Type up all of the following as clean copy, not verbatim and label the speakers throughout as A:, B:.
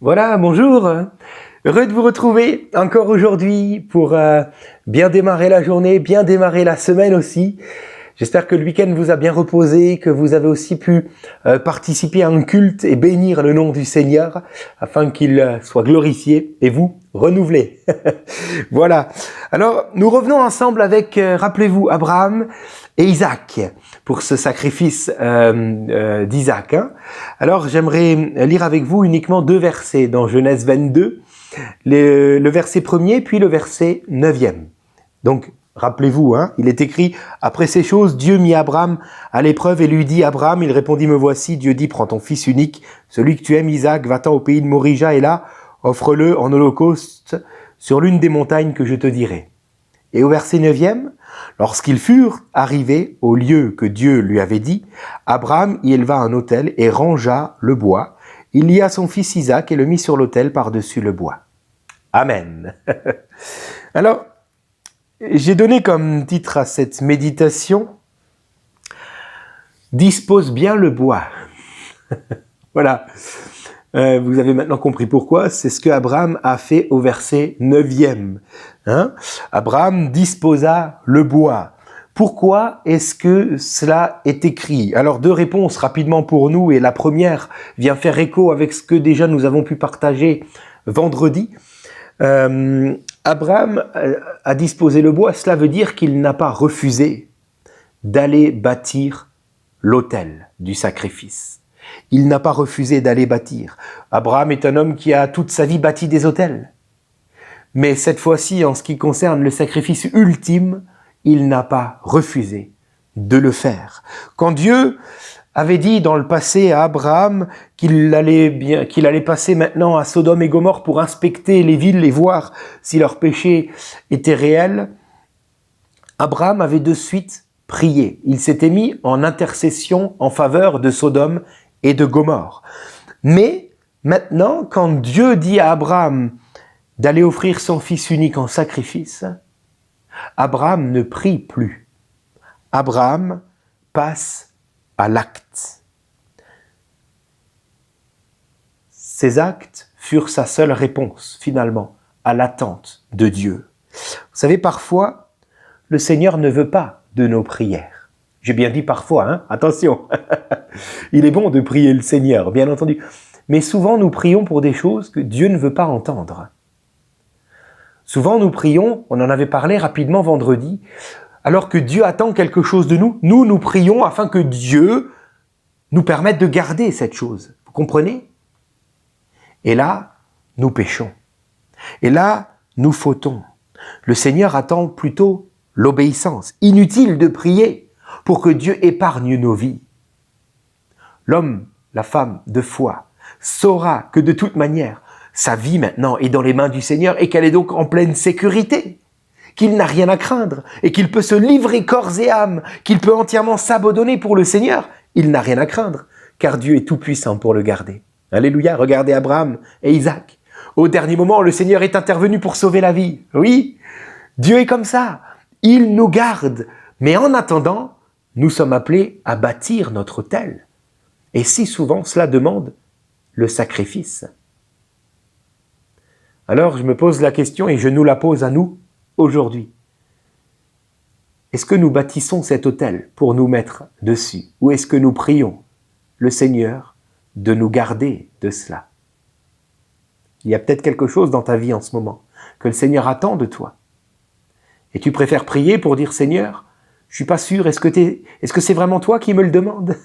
A: Voilà, bonjour. Heureux de vous retrouver encore aujourd'hui pour bien démarrer la journée, bien démarrer la semaine aussi. J'espère que le week-end vous a bien reposé, que vous avez aussi pu participer à un culte et bénir le nom du Seigneur afin qu'il soit glorifié et vous renouvelé. Voilà. Alors, nous revenons ensemble avec, rappelez-vous, Abraham et Isaac pour ce sacrifice d'Isaac. Alors, j'aimerais lire avec vous uniquement 2 versets dans Genèse 22, le verset 1er puis le verset 9e. Donc, rappelez-vous, il est écrit « Après ces choses, Dieu mit Abraham à l'épreuve et lui dit, Abraham, il répondit, me voici, Dieu dit, prends ton fils unique, celui que tu aimes, Isaac, va-t'en au pays de Morija et là, offre-le en holocauste sur l'une des montagnes que je te dirai. » Et au verset 9e, lorsqu'ils furent arrivés au lieu que Dieu lui avait dit, Abraham y éleva un autel et rangea le bois. Il lia son fils Isaac et le mit sur l'autel par-dessus le bois. Amen. Alors, j'ai donné comme titre à cette méditation « Dispose bien le bois ». Voilà. Vous avez maintenant compris pourquoi. C'est ce que Abraham a fait au verset 9e. Abraham disposa le bois. Pourquoi est-ce que cela est écrit? Alors 2 réponses rapidement pour nous, et la première vient faire écho avec ce que déjà nous avons pu partager vendredi. Abraham a disposé le bois, cela veut dire qu'il n'a pas refusé d'aller bâtir l'autel du sacrifice. Il n'a pas refusé d'aller bâtir. Abraham est un homme qui a toute sa vie bâti des autels. Mais cette fois-ci, en ce qui concerne le sacrifice ultime, il n'a pas refusé de le faire. Quand Dieu avait dit dans le passé à Abraham qu'il allait passer maintenant à Sodome et Gomorrhe pour inspecter les villes et voir si leur péché était réel, Abraham avait de suite prié. Il s'était mis en intercession en faveur de Sodome et de Gomorrhe. Mais maintenant, quand Dieu dit à Abraham d'aller offrir son fils unique en sacrifice, Abraham ne prie plus. Abraham passe à l'acte. Ces actes furent sa seule réponse, finalement, à l'attente de Dieu. Vous savez, parfois, le Seigneur ne veut pas de nos prières. J'ai bien dit parfois, attention. Il est bon de prier le Seigneur, bien entendu. Mais souvent, nous prions pour des choses que Dieu ne veut pas entendre. Souvent, nous prions, on en avait parlé rapidement vendredi, alors que Dieu attend quelque chose de nous, nous prions afin que Dieu nous permette de garder cette chose. Vous comprenez? Et là, nous péchons. Et là, nous fautons. Le Seigneur attend plutôt l'obéissance. Inutile de prier pour que Dieu épargne nos vies. L'homme, la femme de foi, saura que de toute manière, sa vie maintenant est dans les mains du Seigneur et qu'elle est donc en pleine sécurité, qu'il n'a rien à craindre et qu'il peut se livrer corps et âme, qu'il peut entièrement s'abandonner pour le Seigneur. Il n'a rien à craindre, car Dieu est tout-puissant pour le garder. Alléluia, regardez Abraham et Isaac. Au dernier moment, le Seigneur est intervenu pour sauver la vie. Oui, Dieu est comme ça, il nous garde. Mais en attendant, nous sommes appelés à bâtir notre autel. Et si souvent cela demande le sacrifice. Alors je me pose la question et je nous la pose à nous aujourd'hui. Est-ce que nous bâtissons cet autel pour nous mettre dessus? Ou est-ce que nous prions le Seigneur de nous garder de cela? Il y a peut-être quelque chose dans ta vie en ce moment que le Seigneur attend de toi. Et tu préfères prier pour dire « Seigneur, je suis pas sûr, est-ce que c'est vraiment toi qui me le demandes ?»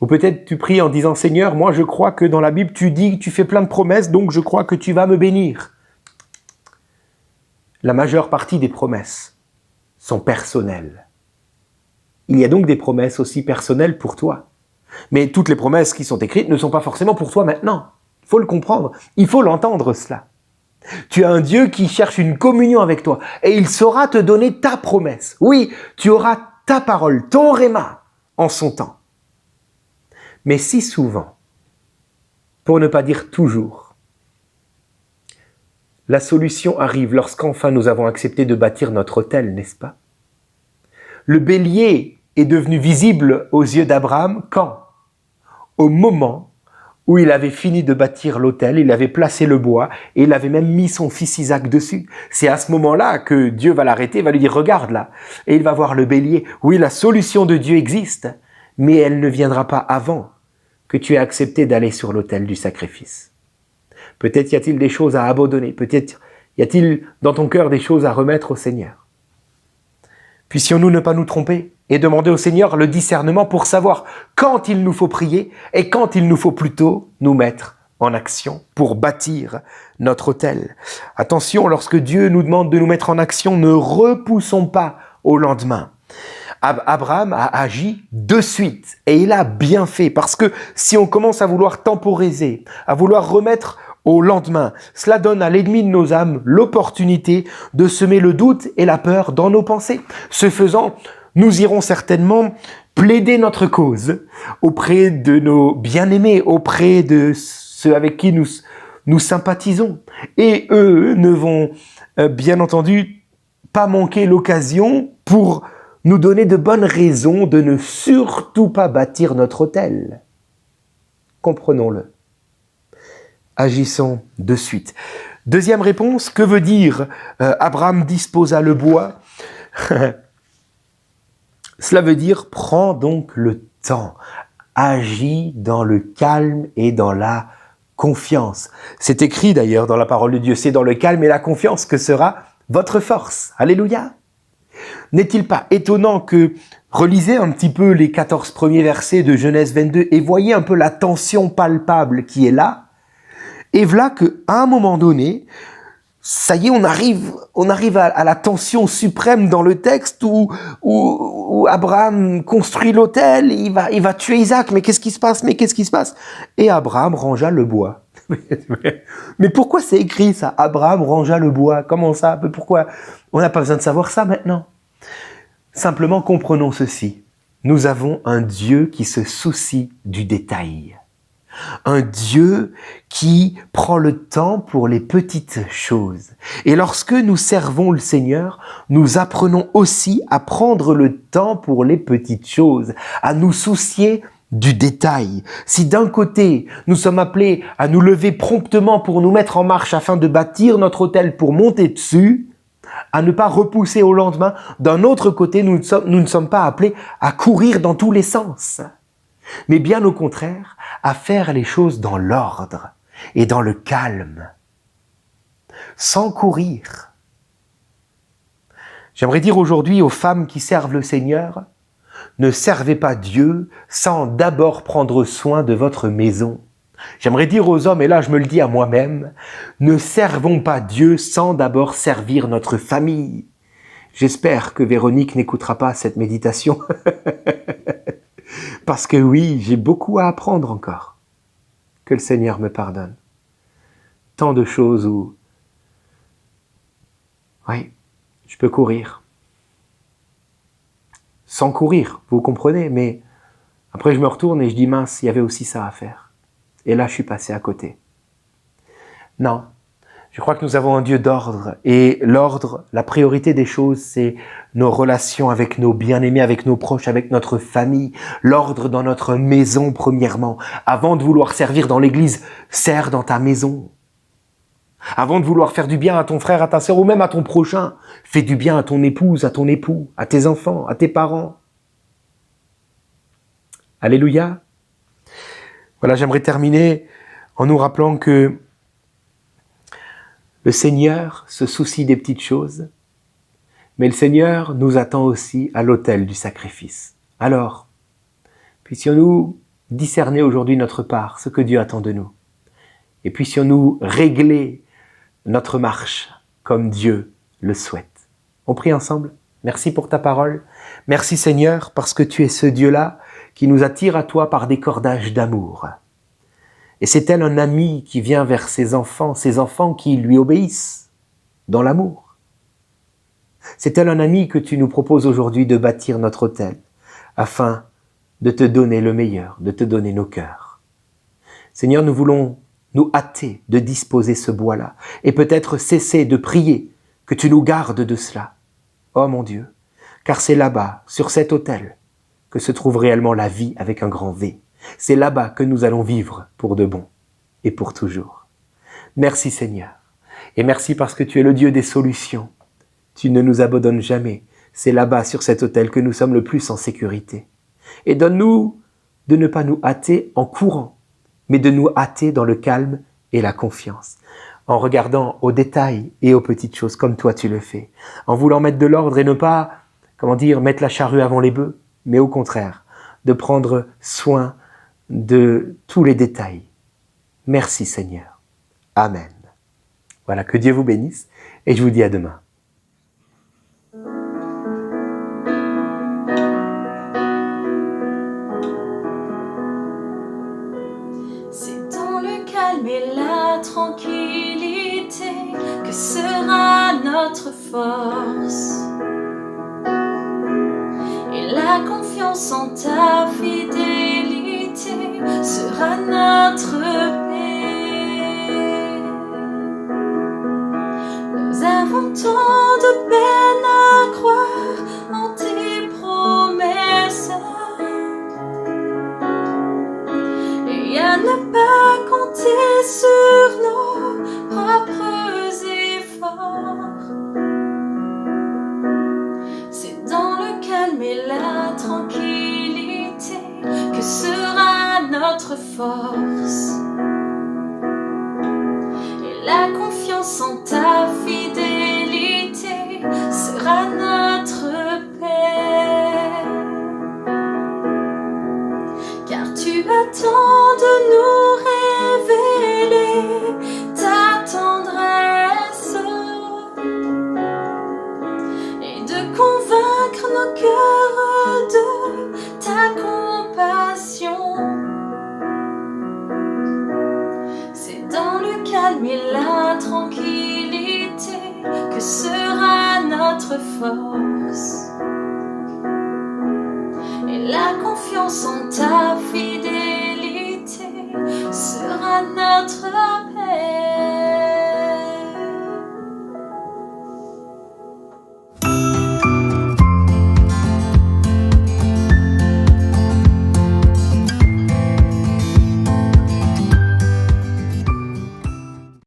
A: Ou peut-être tu pries en disant « Seigneur, moi je crois que dans la Bible tu dis, tu fais plein de promesses, donc je crois que tu vas me bénir. » La majeure partie des promesses sont personnelles. Il y a donc des promesses aussi personnelles pour toi. Mais toutes les promesses qui sont écrites ne sont pas forcément pour toi maintenant. Il faut le comprendre, il faut l'entendre cela. Tu as un Dieu qui cherche une communion avec toi et il saura te donner ta promesse. Oui, tu auras ta parole, ton réma en son temps. Mais si souvent, pour ne pas dire toujours, la solution arrive lorsqu'enfin nous avons accepté de bâtir notre autel, n'est-ce pas? Le bélier est devenu visible aux yeux d'Abraham quand? Au moment où il avait fini de bâtir l'autel, il avait placé le bois et il avait même mis son fils Isaac dessus. C'est à ce moment-là que Dieu va l'arrêter, va lui dire « Regarde là !» Et il va voir le bélier. Oui, la solution de Dieu existe, mais elle ne viendra pas avant que tu aies accepté d'aller sur l'autel du sacrifice. Peut-être y a-t-il des choses à abandonner, peut-être y a-t-il dans ton cœur des choses à remettre au Seigneur. Puissions-nous ne pas nous tromper et demander au Seigneur le discernement pour savoir quand il nous faut prier et quand il nous faut plutôt nous mettre en action pour bâtir notre autel. Attention, lorsque Dieu nous demande de nous mettre en action, ne repoussons pas au lendemain. Abraham a agi de suite et il a bien fait parce que si on commence à vouloir temporiser, à vouloir remettre au lendemain, cela donne à l'ennemi de nos âmes l'opportunité de semer le doute et la peur dans nos pensées. Ce faisant, nous irons certainement plaider notre cause auprès de nos bien-aimés, auprès de ceux avec qui nous sympathisons. Et eux ne vont bien entendu pas manquer l'occasion pour nous donner de bonnes raisons de ne surtout pas bâtir notre autel. Comprenons-le. Agissons de suite. Deuxième réponse, que veut dire Abraham disposa le bois? Cela veut dire prends donc le temps, agis dans le calme et dans la confiance. C'est écrit d'ailleurs dans la parole de Dieu, c'est dans le calme et la confiance que sera votre force. Alléluia. N'est-il pas étonnant que relisez un petit peu les 14 premiers versets de Genèse 22 et voyez un peu la tension palpable qui est là? Et voilà qu'à un moment donné, ça y est, on arrive à la tension suprême dans le texte où Abraham construit l'autel, il va tuer Isaac, mais qu'est-ce qui se passe? Et Abraham rangea le bois. Mais pourquoi c'est écrit ça? Abraham rangea le bois, comment ça? Pourquoi? On n'a pas besoin de savoir ça maintenant. Simplement comprenons ceci. Nous avons un Dieu qui se soucie du détail. Un Dieu qui prend le temps pour les petites choses. Et lorsque nous servons le Seigneur, nous apprenons aussi à prendre le temps pour les petites choses, à nous soucier du détail. Si d'un côté, nous sommes appelés à nous lever promptement pour nous mettre en marche afin de bâtir notre autel pour monter dessus, à ne pas repousser au lendemain, d'un autre côté, nous ne sommes pas appelés à courir dans tous les sens, mais bien au contraire, à faire les choses dans l'ordre et dans le calme, sans courir. J'aimerais dire aujourd'hui aux femmes qui servent le Seigneur, ne servez pas Dieu sans d'abord prendre soin de votre maison. J'aimerais dire aux hommes, et là je me le dis à moi-même, ne servons pas Dieu sans d'abord servir notre famille. J'espère que Véronique n'écoutera pas cette méditation. Parce que oui, j'ai beaucoup à apprendre encore. Que le Seigneur me pardonne. Tant de choses où, oui, je peux courir. Sans courir, vous comprenez, mais après je me retourne et je dis mince, il y avait aussi ça à faire. Et là, je suis passé à côté. Non, je crois que nous avons un Dieu d'ordre. Et l'ordre, la priorité des choses, c'est nos relations avec nos bien-aimés, avec nos proches, avec notre famille. L'ordre dans notre maison, premièrement. Avant de vouloir servir dans l'église, sers dans ta maison. Avant de vouloir faire du bien à ton frère, à ta sœur ou même à ton prochain, fais du bien à ton épouse, à ton époux, à tes enfants, à tes parents. Alléluia. Voilà, j'aimerais terminer en nous rappelant que le Seigneur se soucie des petites choses, mais le Seigneur nous attend aussi à l'autel du sacrifice. Alors, puissions-nous discerner aujourd'hui notre part, ce que Dieu attend de nous, et puissions-nous régler notre marche comme Dieu le souhaite. On prie ensemble. Merci pour ta parole. Merci Seigneur, parce que tu es ce Dieu-là qui nous attire à toi par des cordages d'amour. Et c'est tel un ami qui vient vers ses enfants qui lui obéissent dans l'amour. C'est tel un ami que tu nous proposes aujourd'hui de bâtir notre autel, afin de te donner le meilleur, de te donner nos cœurs. Seigneur, nous voulons nous hâter de disposer ce bois-là, et peut-être cesser de prier que tu nous gardes de cela. Oh mon Dieu, car c'est là-bas, sur cet autel, que se trouve réellement la vie avec un grand V. C'est là-bas que nous allons vivre pour de bon et pour toujours. Merci Seigneur. Et merci parce que tu es le Dieu des solutions. Tu ne nous abandonnes jamais. C'est là-bas, sur cet autel, que nous sommes le plus en sécurité. Et donne-nous de ne pas nous hâter en courant, mais de nous hâter dans le calme et la confiance, en regardant aux détails et aux petites choses comme toi tu le fais, en voulant mettre de l'ordre et ne pas, mettre la charrue avant les bœufs, mais au contraire, de prendre soin de tous les détails. Merci Seigneur. Amen. Voilà, que Dieu vous bénisse et je vous dis à demain.
B: C'est dans le calme et la tranquillité que sera notre force. Et la confiance en ta fidélité sera notre paix. Nous avons tant de peine à croire en tes promesses et à ne pas compter sur nos propres efforts. C'est dans le calme et la tranquillité que sera notre force. Et la confiance en ta fidélité sera notre paix. Car tu attends de nous révéler ta tendresse et de convaincre nos cœurs de ta compassion. C'est dans le calme et la tranquillité que sera notre force. Et la confiance en ta fidélité sera notre